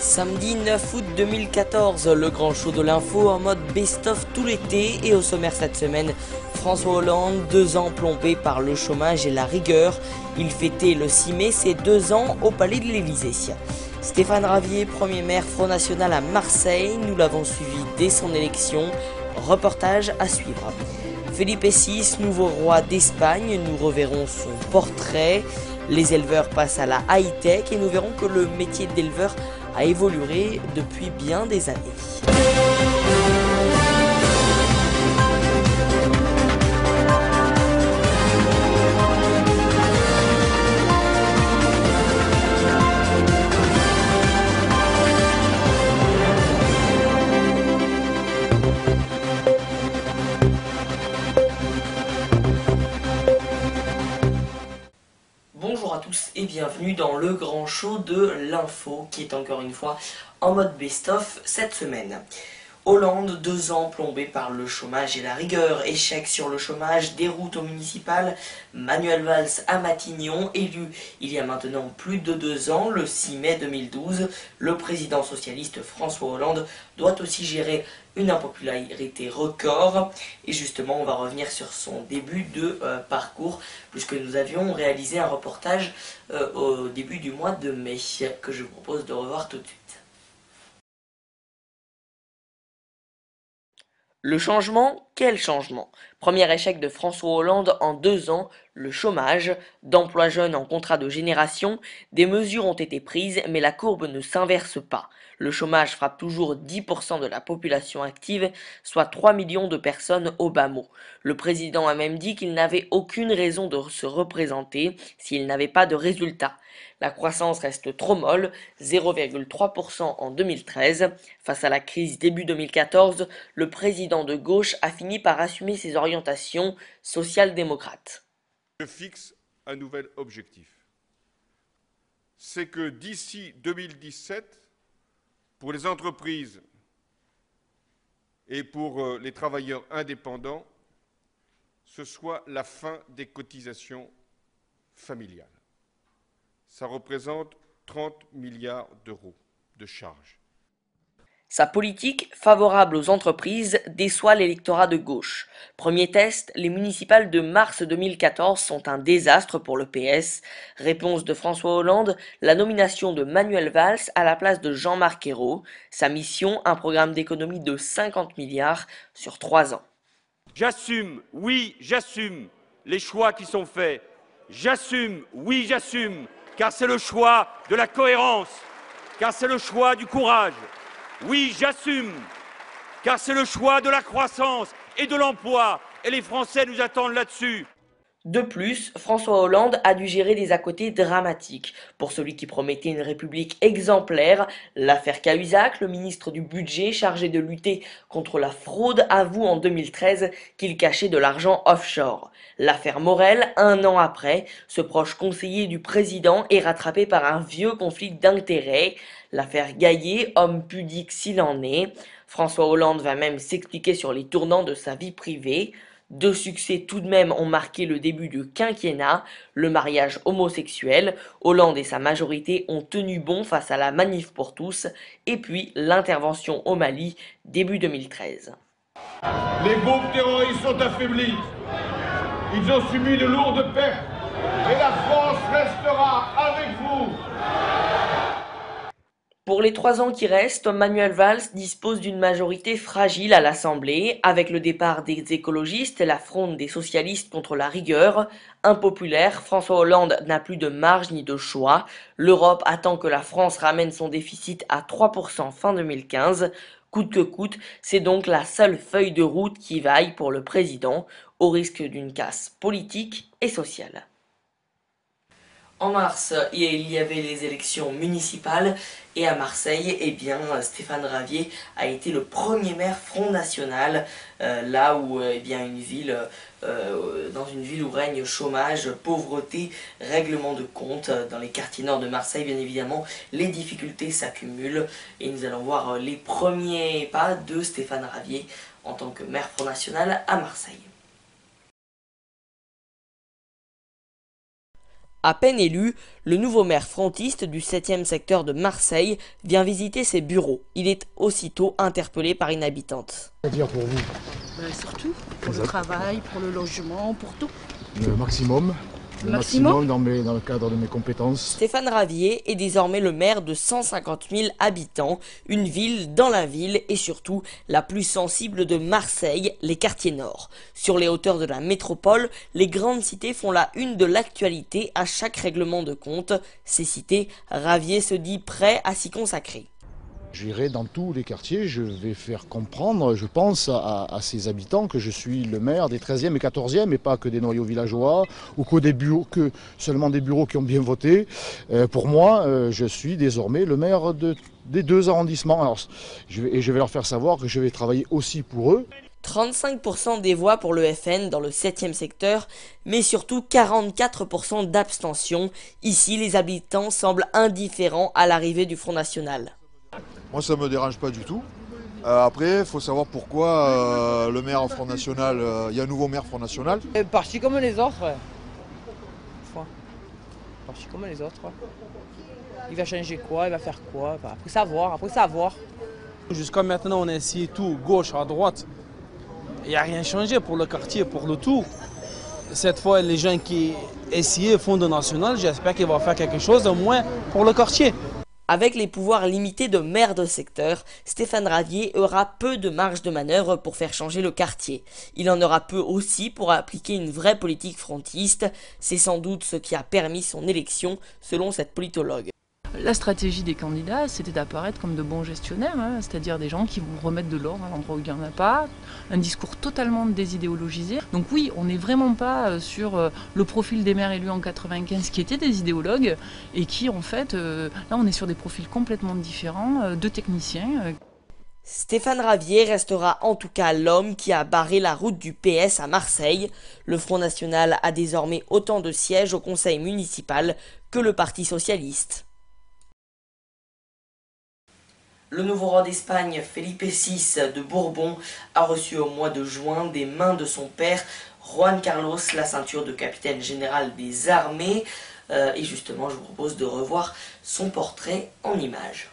Samedi 9 août 2014, le grand show de l'info en mode best-of tout l'été et au sommaire cette semaine, François Hollande, 2 ans plombé par le chômage et la rigueur. Il fêtait le 6 mai ses 2 ans au Palais de l'Élysée. Stéphane Ravier, premier maire Front National à Marseille, nous l'avons suivi dès son élection. Reportage à suivre. Felipe VI, nouveau roi d'Espagne, nous reverrons son portrait. Les éleveurs passent à la high-tech et nous verrons que le métier d'éleveur a évolué depuis bien des années. Bonjour à tous et bienvenue dans le grand show de l'info qui est encore une fois en mode best-of cette semaine. Hollande, 2 ans plombé par le chômage et la rigueur, échec sur le chômage, déroute au municipal, Manuel Valls à Matignon, élu il y a maintenant plus de 2 ans, le 6 mai 2012, le président socialiste François Hollande doit aussi gérer une impopularité record, et justement on va revenir sur son début de parcours, puisque nous avions réalisé un reportage au début du mois de mai, que je vous propose de revoir tout de suite. Le changement, quel changement? Premier échec de François Hollande en 2 ans, le chômage, d'emploi jeune en contrat de génération, des mesures ont été prises mais la courbe ne s'inverse pas. Le chômage frappe toujours 10% de la population active, soit 3 millions de personnes au bas mot. Le président a même dit qu'il n'avait aucune raison de se représenter s'il n'avait pas de résultats. La croissance reste trop molle, 0,3% en 2013. Face à la crise début 2014, le président de gauche a fini par assumer ses orientations social-démocrates. Je fixe un nouvel objectif. C'est que d'ici 2017, pour les entreprises et pour les travailleurs indépendants, ce soit la fin des cotisations familiales. Ça représente 30 milliards d'euros de charges. Sa politique, favorable aux entreprises, déçoit l'électorat de gauche. Premier test, les municipales de mars 2014 sont un désastre pour le PS. Réponse de François Hollande, la nomination de Manuel Valls à la place de Jean-Marc Ayrault. Sa mission, un programme d'économie de 50 milliards sur 3 ans. J'assume, oui, j'assume les choix qui sont faits. J'assume, oui, j'assume, car c'est le choix de la cohérence, car c'est le choix du courage. Oui, j'assume, car c'est le choix de la croissance et de l'emploi, et les Français nous attendent là-dessus. De plus, François Hollande a dû gérer des à-côtés dramatiques. Pour celui qui promettait une république exemplaire, l'affaire Cahuzac, le ministre du budget chargé de lutter contre la fraude, avoue en 2013 qu'il cachait de l'argent offshore. L'affaire Morel, 1 an après, ce proche conseiller du président est rattrapé par un vieux conflit d'intérêts. L'affaire Gaillet, homme pudique s'il en est. François Hollande va même s'expliquer sur les tournants de sa vie privée. 2 succès tout de même ont marqué le début du quinquennat, le mariage homosexuel, Hollande et sa majorité ont tenu bon face à la manif pour tous, et puis l'intervention au Mali, début 2013. Les groupes terroristes sont affaiblis, ils ont subi de lourdes pertes, et la France restera avec vous. Pour les 3 ans qui restent, Manuel Valls dispose d'une majorité fragile à l'Assemblée, avec le départ des écologistes et la fronde des socialistes contre la rigueur. Impopulaire, François Hollande n'a plus de marge ni de choix. L'Europe attend que la France ramène son déficit à 3% fin 2015. Coûte que coûte, c'est donc la seule feuille de route qui vaille pour le président, au risque d'une casse politique et sociale. En mars, il y avait les élections municipales et à Marseille, eh bien, Stéphane Ravier a été le premier maire Front National, là où eh bien, dans une ville où règne chômage, pauvreté, règlement de compte. Dans les quartiers nord de Marseille, bien évidemment, les difficultés s'accumulent et nous allons voir les premiers pas de Stéphane Ravier en tant que maire Front National à Marseille. À peine élu, le nouveau maire frontiste du 7e secteur de Marseille vient visiter ses bureaux. Il est aussitôt interpellé par une habitante. C'est-à-dire pour vous? Surtout pour le travail, pour le logement, pour tout. Le maximum. Le maximum dans le cadre de mes compétences. Stéphane Ravier est désormais le maire de 150 000 habitants, une ville dans la ville et surtout la plus sensible de Marseille, les quartiers nord. Sur les hauteurs de la métropole, les grandes cités font la une de l'actualité à chaque règlement de compte. Ces cités, Ravier se dit prêt à s'y consacrer. J'irai dans tous les quartiers, je vais faire comprendre, je pense, à ces habitants que je suis le maire des 13e et 14e et pas que des noyaux villageois ou que seulement des bureaux qui ont bien voté. Pour moi, je suis désormais le maire des 2 arrondissements. Alors, je vais leur faire savoir que je vais travailler aussi pour eux. 35% des voix pour le FN dans le 7e secteur, mais surtout 44% d'abstention. Ici, les habitants semblent indifférents à l'arrivée du Front National. Moi, ça ne me dérange pas du tout. Après, il faut savoir pourquoi le maire Front National, il y a un nouveau maire Front National. Parti comme les autres. Parti comme les autres. Il va changer quoi, il va faire quoi, après savoir. Jusqu'à maintenant, on a essayé tout, gauche à droite. Il n'y a rien changé pour le quartier, pour le tout. Cette fois, les gens qui essayaient Front National, j'espère qu'ils vont faire quelque chose au moins pour le quartier. Avec les pouvoirs limités de maire de secteur, Stéphane Ravier aura peu de marge de manœuvre pour faire changer le quartier. Il en aura peu aussi pour appliquer une vraie politique frontiste. C'est sans doute ce qui a permis son élection, selon cette politologue. La stratégie des candidats, c'était d'apparaître comme de bons gestionnaires, c'est-à-dire des gens qui vont remettre de l'ordre à l'endroit où il n'y en a pas, un discours totalement désidéologisé. Donc oui, on n'est vraiment pas sur le profil des maires élus en 95 qui étaient des idéologues et qui en fait, là on est sur des profils complètement différents, de techniciens. Stéphane Ravier restera en tout cas l'homme qui a barré la route du PS à Marseille. Le Front National a désormais autant de sièges au conseil municipal que le Parti socialiste. Le nouveau roi d'Espagne, Felipe VI de Bourbon, a reçu au mois de juin des mains de son père, Juan Carlos, la ceinture de capitaine général des armées. Et justement, je vous propose de revoir son portrait en images.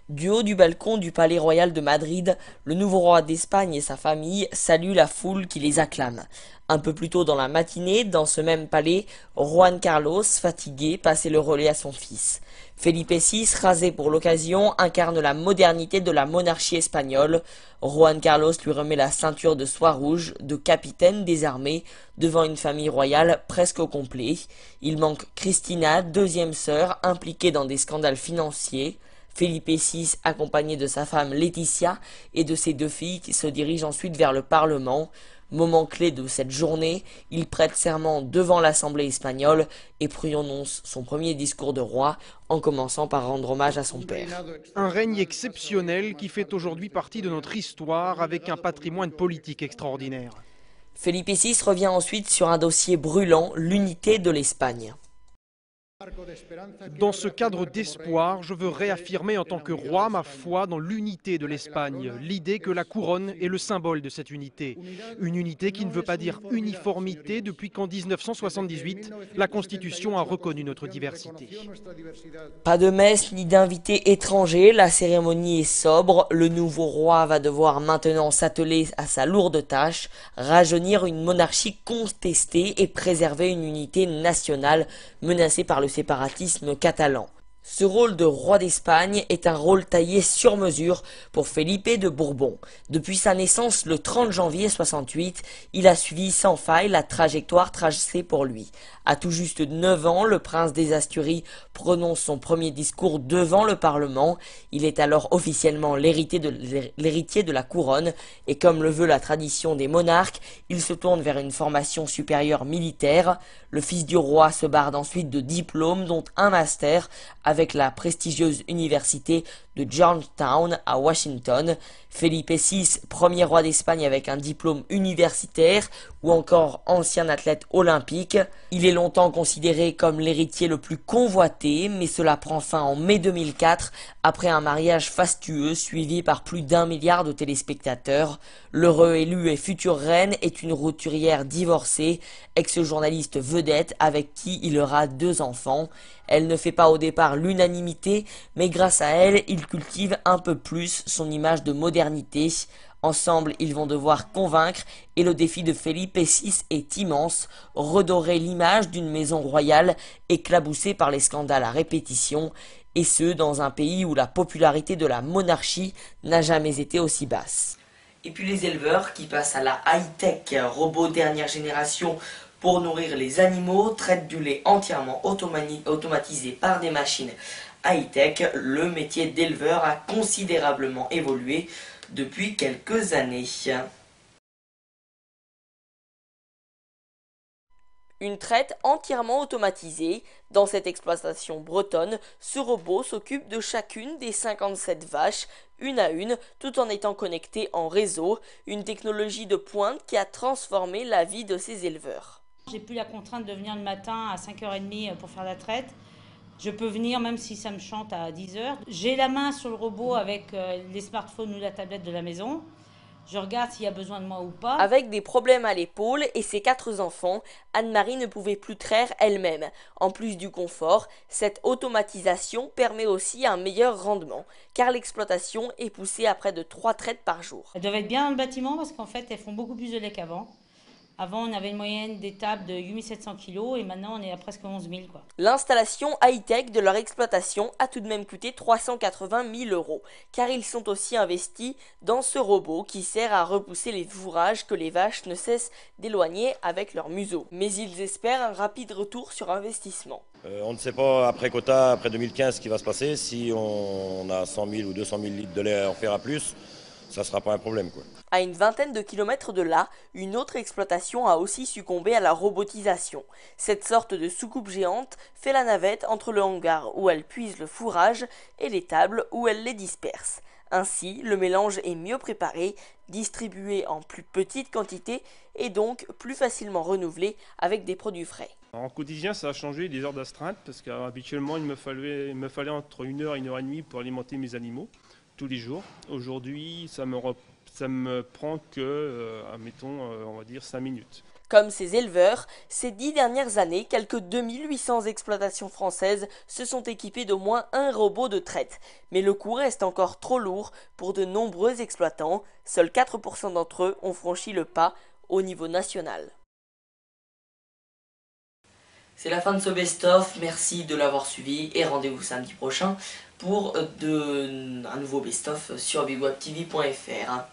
Du haut du balcon du Palais Royal de Madrid, le nouveau roi d'Espagne et sa famille saluent la foule qui les acclame. Un peu plus tôt dans la matinée, dans ce même palais, Juan Carlos, fatigué, passait le relais à son fils. Felipe VI, rasé pour l'occasion, incarne la modernité de la monarchie espagnole. Juan Carlos lui remet la ceinture de soie rouge de capitaine des armées devant une famille royale presque au complet. Il manque Cristina, deuxième sœur, impliquée dans des scandales financiers. Felipe VI, accompagné de sa femme Laetitia et de ses 2 filles qui se dirigent ensuite vers le Parlement. Moment clé de cette journée, il prête serment devant l'Assemblée espagnole et prononce son premier discours de roi en commençant par rendre hommage à son père. Un règne exceptionnel qui fait aujourd'hui partie de notre histoire avec un patrimoine politique extraordinaire. Felipe VI revient ensuite sur un dossier brûlant, l'unité de l'Espagne. Dans ce cadre d'espoir, je veux réaffirmer en tant que roi ma foi dans l'unité de l'Espagne, l'idée que la couronne est le symbole de cette unité. Une unité qui ne veut pas dire uniformité depuis qu'en 1978, la Constitution a reconnu notre diversité. Pas de messe ni d'invités étrangers, la cérémonie est sobre. Le nouveau roi va devoir maintenant s'atteler à sa lourde tâche, rajeunir une monarchie contestée et préserver une unité nationale menacée par le séparatisme catalan. Ce rôle de roi d'Espagne est un rôle taillé sur mesure pour Felipe de Bourbon. Depuis sa naissance le 30 janvier 68, il a suivi sans faille la trajectoire tracée pour lui. À tout juste 9 ans, le prince des Asturies prononce son premier discours devant le Parlement. Il est alors officiellement l'héritier de la couronne et comme le veut la tradition des monarques, il se tourne vers une formation supérieure militaire. Le fils du roi se barde ensuite de diplômes dont un master avec la prestigieuse université de Georgetown à Washington. Felipe VI, premier roi d'Espagne avec un diplôme universitaire ou encore ancien athlète olympique. Il est longtemps considéré comme l'héritier le plus convoité, mais cela prend fin en mai 2004 après un mariage fastueux suivi par plus d'1 milliard de téléspectateurs. L'heureux élu et future reine est une roturière divorcée, ex-journaliste vedette avec qui il aura 2 enfants. Elle ne fait pas au départ l'unanimité, mais grâce à elle, il cultive un peu plus son image de modernité. Ensemble, ils vont devoir convaincre et le défi de Felipe VI est immense, redorer l'image d'une maison royale éclaboussée par les scandales à répétition, et ce dans un pays où la popularité de la monarchie n'a jamais été aussi basse. Et puis les éleveurs qui passent à la high-tech, robots dernière génération pour nourrir les animaux, traitent du lait entièrement automatisé par des machines high-tech. Le métier d'éleveur a considérablement évolué depuis quelques années. Une traite entièrement automatisée. Dans cette exploitation bretonne, ce robot s'occupe de chacune des 57 vaches, une à une, tout en étant connecté en réseau, une technologie de pointe qui a transformé la vie de ces éleveurs. J'ai plus la contrainte de venir le matin à 5h30 pour faire la traite. Je peux venir même si ça me chante à 10h. J'ai la main sur le robot avec les smartphones ou la tablette de la maison. Je regarde s'il y a besoin de moi ou pas. Avec des problèmes à l'épaule et ses 4 enfants, Anne-Marie ne pouvait plus traire elle-même. En plus du confort, cette automatisation permet aussi un meilleur rendement, car l'exploitation est poussée à près de 3 traites par jour. Elles doivent être bien dans le bâtiment parce qu'en fait, elles font beaucoup plus de lait qu'avant. Avant, on avait une moyenne d'étape de 8700 kg et maintenant, on est à presque 11 000. L'installation high-tech de leur exploitation a tout de même coûté 380 000 €, car ils sont aussi investis dans ce robot qui sert à repousser les fourrages que les vaches ne cessent d'éloigner avec leur museau. Mais ils espèrent un rapide retour sur investissement. On ne sait pas après quota, après 2015, ce qui va se passer. Si on a 100 000 ou 200 000 litres de lait à en faire à plus, ça ne sera pas un problème, quoi. À une vingtaine de kilomètres de là, une autre exploitation a aussi succombé à la robotisation. Cette sorte de soucoupe géante fait la navette entre le hangar où elle puise le fourrage et les tables où elle les disperse. Ainsi, le mélange est mieux préparé, distribué en plus petite quantité et donc plus facilement renouvelé avec des produits frais. En quotidien, ça a changé des heures d'astreinte parce qu'habituellement, il me fallait entre 1 heure et 1 heure et demie pour alimenter mes animaux tous les jours. Aujourd'hui, ça me prend que, admettons, on va dire 5 minutes. Comme ces éleveurs, ces 10 dernières années, quelques 2800 exploitations françaises se sont équipées d'au moins un robot de traite. Mais le coût reste encore trop lourd pour de nombreux exploitants. Seuls 4% d'entre eux ont franchi le pas au niveau national. C'est la fin de ce best-of, merci de l'avoir suivi et rendez-vous samedi prochain pour un nouveau best-of sur bigwebtv.fr.